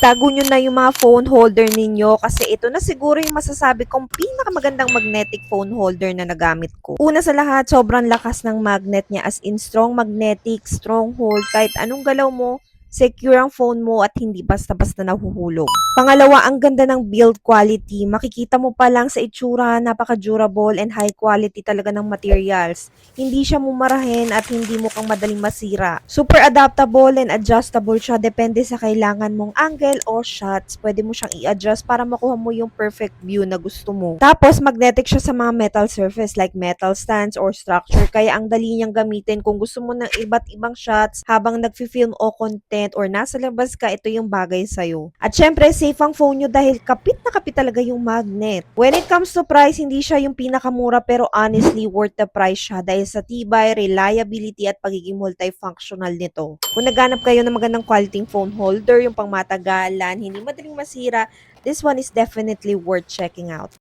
itago nyo na yung mga phone holder ninyo kasi ito na siguro yung masasabi kong pinakamagandang magnetic phone holder na nagamit ko. Una sa lahat, sobrang lakas ng magnet niya as in strong magnetic, strong hold, kahit anong galaw mo, secure ang phone mo at hindi basta-basta nahuhulog. Pangalawa, ang ganda ng build quality. Makikita mo pa lang sa itsura, napaka-durable and high quality talaga ng materials. Hindi siya mumarahin at hindi mo kang madaling masira. Super adaptable and adjustable siya depende sa kailangan mong angle o shots. Pwede mo siyang i-adjust para makuha mo yung perfect view na gusto mo. Tapos, magnetic siya sa mga metal surface like metal stands or structure kaya ang dali niyang gamitin kung gusto mo ng iba't ibang shots habang nagfi-film o content or nasa labas ka, ito yung bagay sa'yo. At syempre, safe ang phone nyo dahil kapit na kapit talaga yung magnet. When it comes to price, hindi siya yung pinakamura pero honestly worth the price siya dahil sa tibay, reliability at pagiging multifunctional nito. Kung naghanap kayo ng magandang quality phone holder, yung pangmatagalan, hindi madaling masira, this one is definitely worth checking out.